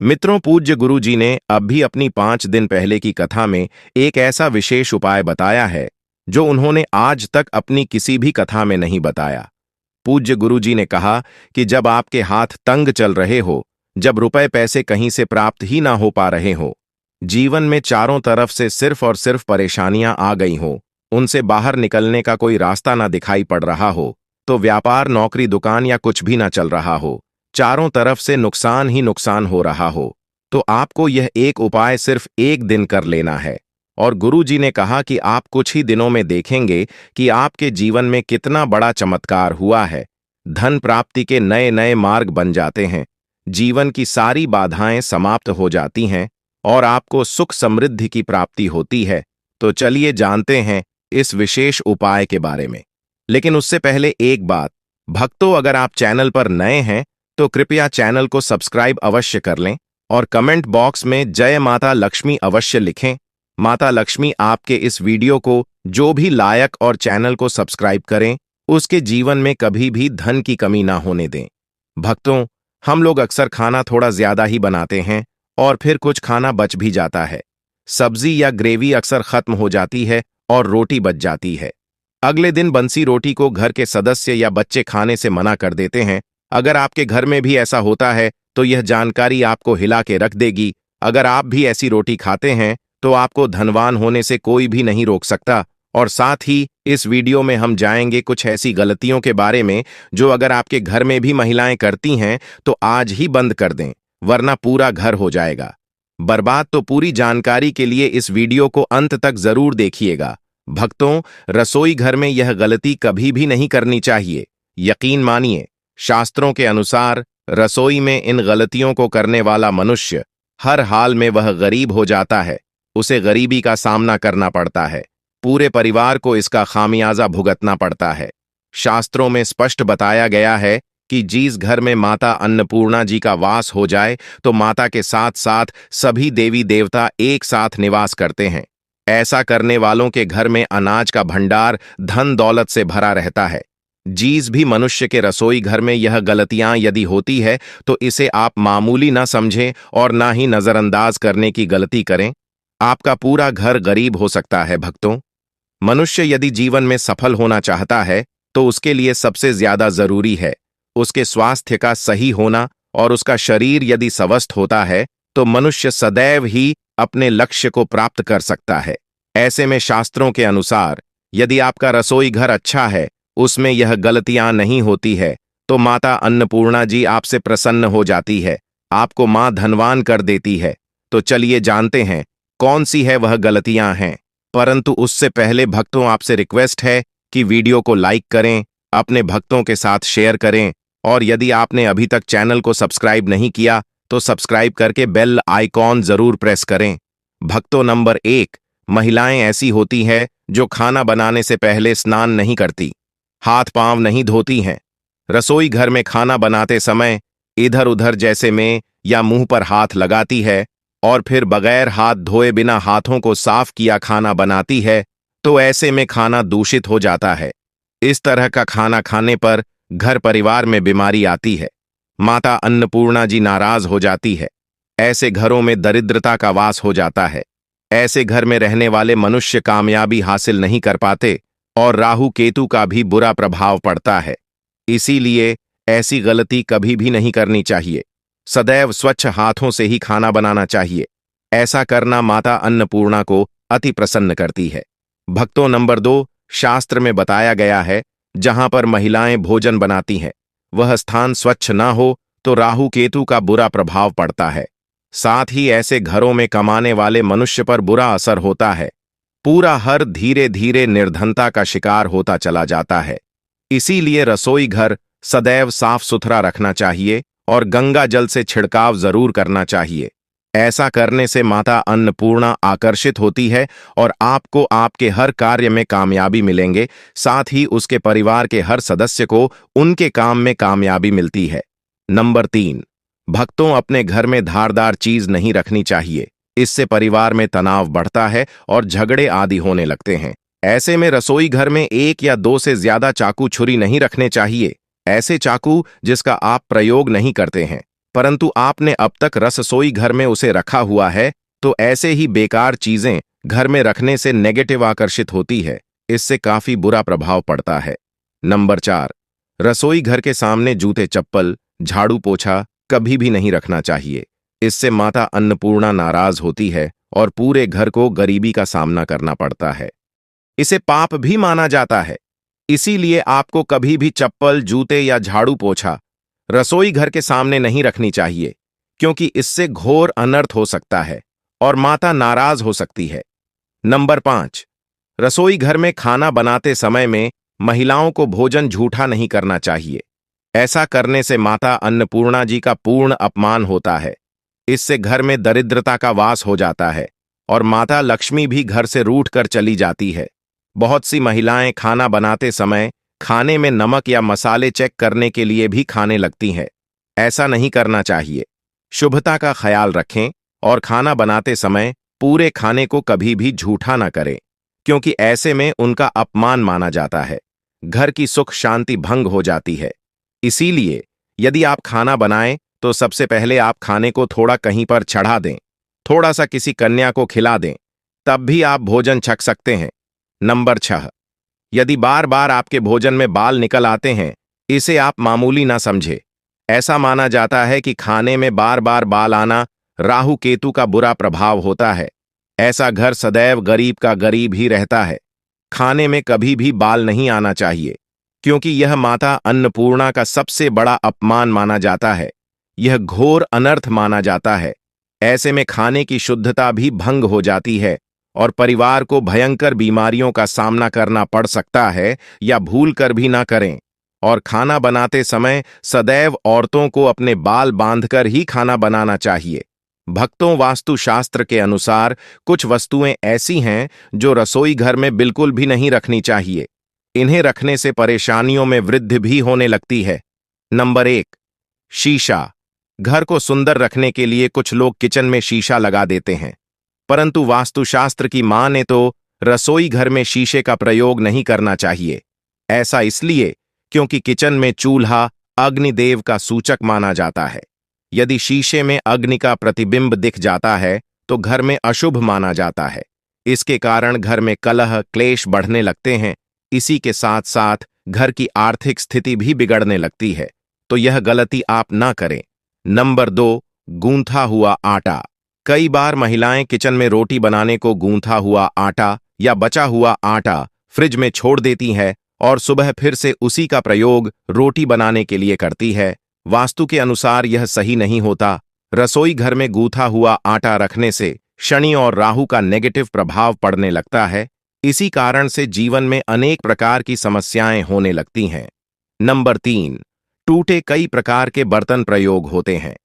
मित्रों, पूज्य गुरु जी ने अब भी अपनी 5 दिन पहले की कथा में एक ऐसा विशेष उपाय बताया है जो उन्होंने आज तक अपनी किसी भी कथा में नहीं बताया। पूज्य गुरु जी ने कहा कि जब आपके हाथ तंग चल रहे हो, जब रुपए पैसे कहीं से प्राप्त ही ना हो पा रहे हो, जीवन में चारों तरफ से सिर्फ और सिर्फ परेशानियां आ गई हो, उनसे बाहर निकलने का कोई रास्ता ना दिखाई पड़ रहा हो, तो व्यापार, नौकरी, दुकान या कुछ भी ना चल रहा हो, चारों तरफ से नुकसान ही नुकसान हो रहा हो, तो आपको यह एक उपाय सिर्फ एक दिन कर लेना है। और गुरु जी ने कहा कि आप कुछ ही दिनों में देखेंगे कि आपके जीवन में कितना बड़ा चमत्कार हुआ है। धन प्राप्ति के नए नए मार्ग बन जाते हैं, जीवन की सारी बाधाएं समाप्त हो जाती हैं और आपको सुख समृद्धि की प्राप्ति होती है। तो चलिए जानते हैं इस विशेष उपाय के बारे में। लेकिन उससे पहले एक बात, भक्तों, अगर आप चैनल पर नए हैं तो कृपया चैनल को सब्सक्राइब अवश्य कर लें और कमेंट बॉक्स में जय माता लक्ष्मी अवश्य लिखें। माता लक्ष्मी आपके इस वीडियो को जो भी लायक और चैनल को सब्सक्राइब करें, उसके जीवन में कभी भी धन की कमी ना होने दें। भक्तों, हम लोग अक्सर खाना थोड़ा ज्यादा ही बनाते हैं और फिर कुछ खाना बच भी जाता है। सब्जी या ग्रेवी अक्सर खत्म हो जाती है और रोटी बच जाती है। अगले दिन बंसी रोटी को घर के सदस्य या बच्चे खाने से मना कर देते हैं। अगर आपके घर में भी ऐसा होता है तो यह जानकारी आपको हिला के रख देगी। अगर आप भी ऐसी रोटी खाते हैं तो आपको धनवान होने से कोई भी नहीं रोक सकता। और साथ ही इस वीडियो में हम जाएंगे कुछ ऐसी गलतियों के बारे में जो अगर आपके घर में भी महिलाएं करती हैं तो आज ही बंद कर दें, वरना पूरा घर हो जाएगा बर्बाद। तो पूरी जानकारी के लिए इस वीडियो को अंत तक जरूर देखिएगा। भक्तों, रसोई घर में यह गलती कभी भी नहीं करनी चाहिए। यकीन मानिए, शास्त्रों के अनुसार रसोई में इन गलतियों को करने वाला मनुष्य हर हाल में वह गरीब हो जाता है, उसे गरीबी का सामना करना पड़ता है, पूरे परिवार को इसका खामियाजा भुगतना पड़ता है। शास्त्रों में स्पष्ट बताया गया है कि जिस घर में माता अन्नपूर्णा जी का वास हो जाए तो माता के साथ साथ सभी देवी देवता एक साथ निवास करते हैं। ऐसा करने वालों के घर में अनाज का भंडार धन दौलत से भरा रहता है। जिस भी मनुष्य के रसोई घर में यह गलतियां यदि होती है तो इसे आप मामूली ना समझें और ना ही नजरअंदाज करने की गलती करें। आपका पूरा घर गरीब हो सकता है। भक्तों, मनुष्य यदि जीवन में सफल होना चाहता है तो उसके लिए सबसे ज्यादा जरूरी है उसके स्वास्थ्य का सही होना, और उसका शरीर यदि स्वस्थ होता है तो मनुष्य सदैव ही अपने लक्ष्य को प्राप्त कर सकता है। ऐसे में शास्त्रों के अनुसार यदि आपका रसोई घर अच्छा है, उसमें यह गलतियां नहीं होती है, तो माता अन्नपूर्णा जी आपसे प्रसन्न हो जाती है, आपको मां धनवान कर देती है। तो चलिए जानते हैं कौन सी है वह गलतियां हैं। परंतु उससे पहले भक्तों, आपसे रिक्वेस्ट है कि वीडियो को लाइक करें, अपने भक्तों के साथ शेयर करें, और यदि आपने अभी तक चैनल को सब्सक्राइब नहीं किया तो सब्सक्राइब करके बेल आइकॉन जरूर प्रेस करें। भक्तों, नंबर 1, महिलाएं ऐसी होती हैं जो खाना बनाने से पहले स्नान नहीं करती, हाथ पांव नहीं धोती हैं। रसोई घर में खाना बनाते समय इधर उधर जैसे में या मुंह पर हाथ लगाती है और फिर बगैर हाथ धोए बिना हाथों को साफ किया खाना बनाती है, तो ऐसे में खाना दूषित हो जाता है। इस तरह का खाना खाने पर घर परिवार में बीमारी आती है, माता अन्नपूर्णा जी नाराज हो जाती है। ऐसे घरों में दरिद्रता का वास हो जाता है। ऐसे घर में रहने वाले मनुष्य कामयाबी हासिल नहीं कर पाते और राहु केतु का भी बुरा प्रभाव पड़ता है। इसीलिए ऐसी गलती कभी भी नहीं करनी चाहिए। सदैव स्वच्छ हाथों से ही खाना बनाना चाहिए। ऐसा करना माता अन्नपूर्णा को अति प्रसन्न करती है। भक्तों, नंबर 2, शास्त्र में बताया गया है जहां पर महिलाएं भोजन बनाती हैं वह स्थान स्वच्छ ना हो तो राहु केतु का बुरा प्रभाव पड़ता है। साथ ही ऐसे घरों में कमाने वाले मनुष्य पर बुरा असर होता है। पूरा हर धीरे धीरे निर्धनता का शिकार होता चला जाता है। इसीलिए रसोई घर सदैव साफ सुथरा रखना चाहिए और गंगा जल से छिड़काव जरूर करना चाहिए। ऐसा करने से माता अन्नपूर्णा आकर्षित होती है और आपको आपके हर कार्य में कामयाबी मिलेंगे। साथ ही उसके परिवार के हर सदस्य को उनके काम में कामयाबी मिलती है। नंबर 3, भक्तों, अपने घर में धारदार चीज नहीं रखनी चाहिए। इससे परिवार में तनाव बढ़ता है और झगड़े आदि होने लगते हैं। ऐसे में रसोई घर में 1 या 2 से ज्यादा चाकू छुरी नहीं रखने चाहिए। ऐसे चाकू जिसका आप प्रयोग नहीं करते हैं, परंतु आपने अब तक रसोई घर में उसे रखा हुआ है, तो ऐसे ही बेकार चीजें घर में रखने से नेगेटिव आकर्षित होती है, इससे काफी बुरा प्रभाव पड़ता है। नंबर 4, रसोई घर के सामने जूते चप्पल, झाड़ू पोछा कभी भी नहीं रखना चाहिए। इससे माता अन्नपूर्णा नाराज होती है और पूरे घर को गरीबी का सामना करना पड़ता है। इसे पाप भी माना जाता है। इसीलिए आपको कभी भी चप्पल, जूते या झाड़ू पोछा रसोई घर के सामने नहीं रखनी चाहिए, क्योंकि इससे घोर अनर्थ हो सकता है और माता नाराज हो सकती है। नंबर 5, रसोई घर में खाना बनाते समय में महिलाओं को भोजन झूठा नहीं करना चाहिए। ऐसा करने से माता अन्नपूर्णा जी का पूर्ण अपमान होता है। इससे घर में दरिद्रता का वास हो जाता है और माता लक्ष्मी भी घर से रूठ कर चली जाती है। बहुत सी महिलाएं खाना बनाते समय खाने में नमक या मसाले चेक करने के लिए भी खाने लगती हैं। ऐसा नहीं करना चाहिए। शुभता का ख्याल रखें और खाना बनाते समय पूरे खाने को कभी भी झूठा ना करें, क्योंकि ऐसे में उनका अपमान माना जाता है। घर की सुख शांति भंग हो जाती है। इसीलिए यदि आप खाना बनाएं तो सबसे पहले आप खाने को थोड़ा कहीं पर चढ़ा दें, थोड़ा सा किसी कन्या को खिला दें, तब भी आप भोजन छक सकते हैं। नंबर 6, यदि बार बार आपके भोजन में बाल निकल आते हैं, इसे आप मामूली ना समझें। ऐसा माना जाता है कि खाने में बार बार बाल आना राहु केतु का बुरा प्रभाव होता है। ऐसा घर सदैव गरीब का गरीब ही रहता है। खाने में कभी भी बाल नहीं आना चाहिए, क्योंकि यह माता अन्नपूर्णा का सबसे बड़ा अपमान माना जाता है। यह घोर अनर्थ माना जाता है। ऐसे में खाने की शुद्धता भी भंग हो जाती है और परिवार को भयंकर बीमारियों का सामना करना पड़ सकता है, या भूल कर भी ना करें। और खाना बनाते समय सदैव औरतों को अपने बाल बांधकर ही खाना बनाना चाहिए। भक्तों, वास्तुशास्त्र के अनुसार कुछ वस्तुएं ऐसी हैं जो रसोई घर में बिल्कुल भी नहीं रखनी चाहिए। इन्हें रखने से परेशानियों में वृद्धि भी होने लगती है। नंबर 1, शीशा। घर को सुंदर रखने के लिए कुछ लोग किचन में शीशा लगा देते हैं, परंतु वास्तुशास्त्र की माने तो रसोई घर में शीशे का प्रयोग नहीं करना चाहिए। ऐसा इसलिए क्योंकि किचन में चूल्हा अग्निदेव का सूचक माना जाता है। यदि शीशे में अग्नि का प्रतिबिंब दिख जाता है तो घर में अशुभ माना जाता है। इसके कारण घर में कलह क्लेश बढ़ने लगते हैं। इसी के साथ साथ घर की आर्थिक स्थिति भी बिगड़ने लगती है, तो यह गलती आप ना करें। नंबर 2, गूंथा हुआ आटा। कई बार महिलाएं किचन में रोटी बनाने को गूंथा हुआ आटा या बचा हुआ आटा फ्रिज में छोड़ देती है और सुबह फिर से उसी का प्रयोग रोटी बनाने के लिए करती है। वास्तु के अनुसार यह सही नहीं होता। रसोई घर में गूंथा हुआ आटा रखने से शनि और राहु का नेगेटिव प्रभाव पड़ने लगता है। इसी कारण से जीवन में अनेक प्रकार की समस्याएं होने लगती हैं। नंबर 3, टूटे कई प्रकार के बर्तन प्रयोग होते हैं।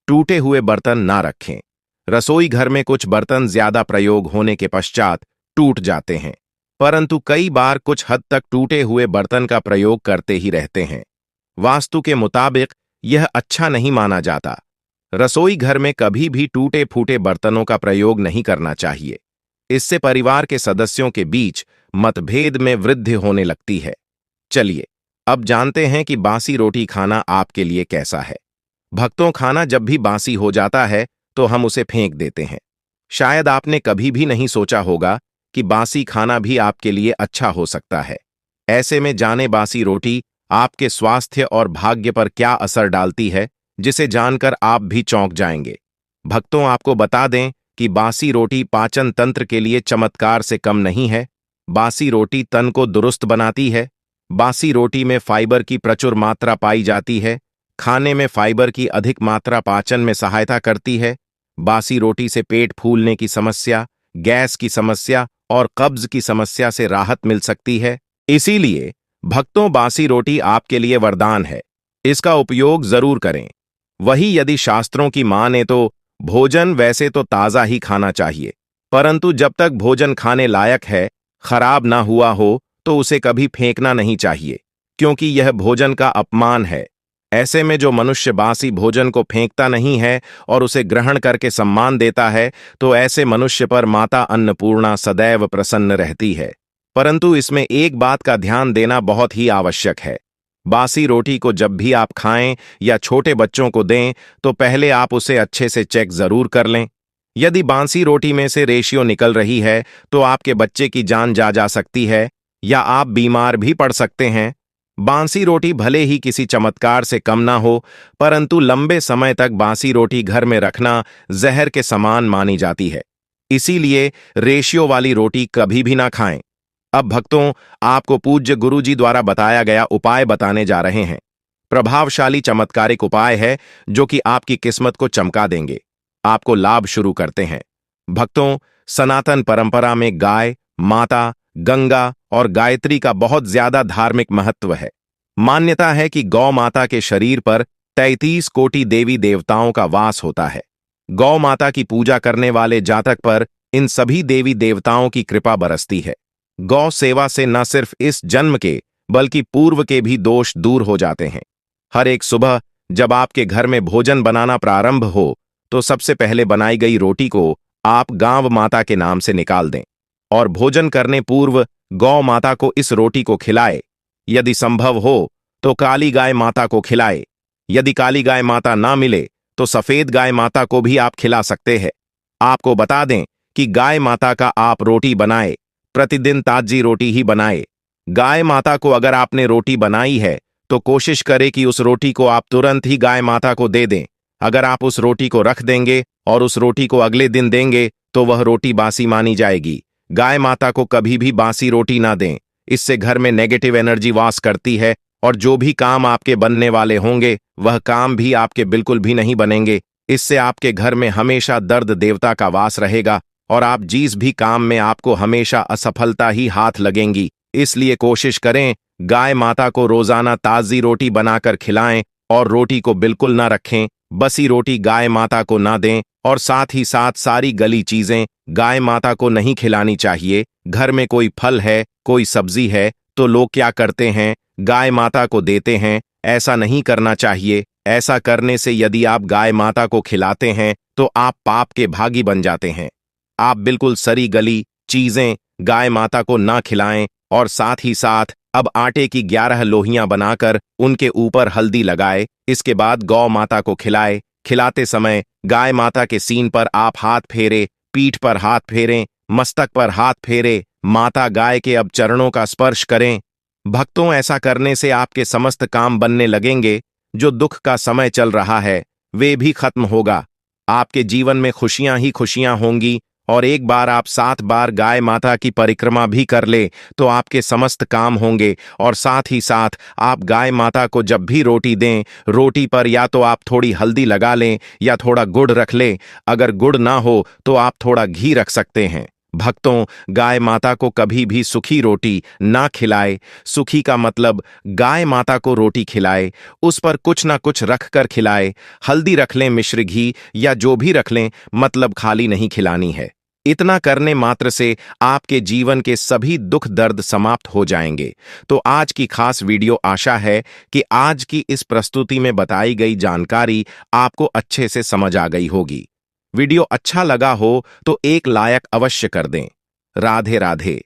टूटे हुए बर्तन ना रखें। रसोई घर में कुछ बर्तन ज्यादा प्रयोग होने के पश्चात टूट जाते हैं, परंतु कई बार कुछ हद तक टूटे हुए बर्तन का प्रयोग करते ही रहते हैं। वास्तु के मुताबिक यह अच्छा नहीं माना जाता। रसोई घर में कभी भी टूटे फूटे बर्तनों का प्रयोग नहीं करना चाहिए। इससे परिवार के सदस्यों के बीच मतभेद में वृद्धि होने लगती है। चलिए अब जानते हैं कि बासी रोटी खाना आपके लिए कैसा है। भक्तों, खाना जब भी बासी हो जाता है तो हम उसे फेंक देते हैं। शायद आपने कभी भी नहीं सोचा होगा कि बासी खाना भी आपके लिए अच्छा हो सकता है। ऐसे में जाने बासी रोटी आपके स्वास्थ्य और भाग्य पर क्या असर डालती है, जिसे जानकर आप भी चौंक जाएंगे। भक्तों, आपको बता दें कि बासी रोटी पाचन तंत्र के लिए चमत्कार से कम नहीं है। बासी रोटी तन को दुरुस्त बनाती है। बासी रोटी में फाइबर की प्रचुर मात्रा पाई जाती है। खाने में फाइबर की अधिक मात्रा पाचन में सहायता करती है। बासी रोटी से पेट फूलने की समस्या, गैस की समस्या और कब्ज की समस्या से राहत मिल सकती है। इसीलिए भक्तों, बासी रोटी आपके लिए वरदान है। इसका उपयोग जरूर करें। वही यदि शास्त्रों की माने तो भोजन वैसे तो ताजा ही खाना चाहिए, परंतु जब तक भोजन खाने लायक है, खराब ना हुआ हो, तो उसे कभी फेंकना नहीं चाहिए, क्योंकि यह भोजन का अपमान है। ऐसे में जो मनुष्य बासी भोजन को फेंकता नहीं है और उसे ग्रहण करके सम्मान देता है, तो ऐसे मनुष्य पर माता अन्नपूर्णा सदैव प्रसन्न रहती है। परंतु इसमें एक बात का ध्यान देना बहुत ही आवश्यक है। बासी रोटी को जब भी आप खाएं या छोटे बच्चों को दें तो पहले आप उसे अच्छे से चेक जरूर कर लें। यदि बासी रोटी में से रेशियो निकल रही है तो आपके बच्चे की जान जा सकती है या आप बीमार भी पड़ सकते हैं। बासी रोटी भले ही किसी चमत्कार से कम ना हो, परंतु लंबे समय तक बासी रोटी घर में रखना जहर के समान मानी जाती है। इसीलिए रेशियो वाली रोटी कभी भी ना खाएं। अब भक्तों, आपको पूज्य गुरुजी द्वारा बताया गया उपाय बताने जा रहे हैं। प्रभावशाली चमत्कारिक उपाय है जो कि आपकी किस्मत को चमका देंगे। आपको लाभ शुरू करते हैं। भक्तों, सनातन परंपरा में गाय माता, गंगा और गायत्री का बहुत ज्यादा धार्मिक महत्व है। मान्यता है कि गौ माता के शरीर पर 33 कोटि देवी देवताओं का वास होता है। गौ माता की पूजा करने वाले जातक पर इन सभी देवी देवताओं की कृपा बरसती है। गौ सेवा से न सिर्फ इस जन्म के बल्कि पूर्व के भी दोष दूर हो जाते हैं। हर एक सुबह जब आपके घर में भोजन बनाना प्रारंभ हो तो सबसे पहले बनाई गई रोटी को आप गांव माता के नाम से निकाल दें और भोजन करने पूर्व गौ माता को इस रोटी को खिलाए। यदि संभव हो तो काली गाय माता को खिलाए। यदि काली गाय माता ना मिले तो सफेद गाय माता को भी आप खिला सकते हैं। आपको बता दें कि गाय माता का आप रोटी बनाए, प्रतिदिन ताजी रोटी ही बनाए। गाय माता को अगर आपने रोटी बनाई है तो कोशिश करें कि उस रोटी को आप तुरंत ही गाय माता को दे दें। अगर आप उस रोटी को रख देंगे और उस रोटी को अगले दिन देंगे तो वह रोटी बासी मानी जाएगी। गाय माता को कभी भी बासी रोटी ना दें। इससे घर में नेगेटिव एनर्जी वास करती है और जो भी काम आपके बनने वाले होंगे वह काम भी आपके बिल्कुल भी नहीं बनेंगे। इससे आपके घर में हमेशा दर्द देवता का वास रहेगा और आप जिस भी काम में आपको हमेशा असफलता ही हाथ लगेंगी। इसलिए कोशिश करें गाय माता को रोजाना ताजी रोटी बनाकर खिलाएं और रोटी को बिल्कुल ना रखें। बसी रोटी गाय माता को ना दें और साथ ही साथ सारी गली चीजें गाय माता को नहीं खिलानी चाहिए। घर में कोई फल है, कोई सब्जी है तो लोग क्या करते हैं, गाय माता को देते हैं। ऐसा नहीं करना चाहिए। ऐसा करने से यदि आप गाय माता को खिलाते हैं तो आप पाप के भागी बन जाते हैं। आप बिल्कुल सरी गली चीजें गाय माता को ना खिलाएं और साथ ही साथ अब आटे की 11 लोहियां बनाकर उनके ऊपर हल्दी लगाए। इसके बाद गौ माता को खिलाए। खिलाते समय गाय माता के सीन पर आप हाथ फेरे, पीठ पर हाथ फेरें, मस्तक पर हाथ फेरे, माता गाय के अब चरणों का स्पर्श करें। भक्तों, ऐसा करने से आपके समस्त काम बनने लगेंगे। जो दुख का समय चल रहा है वे भी खत्म होगा। आपके जीवन में खुशियां ही खुशियां होंगी और एक बार आप 7 बार गाय माता की परिक्रमा भी कर ले तो आपके समस्त काम होंगे। और साथ ही साथ आप गाय माता को जब भी रोटी दें, रोटी पर या तो आप थोड़ी हल्दी लगा लें या थोड़ा गुड़ रख लें। अगर गुड़ ना हो तो आप थोड़ा घी रख सकते हैं। भक्तों, गाय माता को कभी भी सूखी रोटी ना खिलाए। सूखी का मतलब गाय माता को रोटी खिलाए, उस पर कुछ ना कुछ रख कर खिलाए। हल्दी रख लें, मिश्र घी या जो भी रख लें, मतलब खाली नहीं खिलानी है। इतना करने मात्र से आपके जीवन के सभी दुख दर्द समाप्त हो जाएंगे। तो आज की खास वीडियो आशा है कि आज की इस प्रस्तुति में बताई गई जानकारी आपको अच्छे से समझ आ गई होगी। वीडियो अच्छा लगा हो तो एक लाइक अवश्य कर दें। राधे राधे।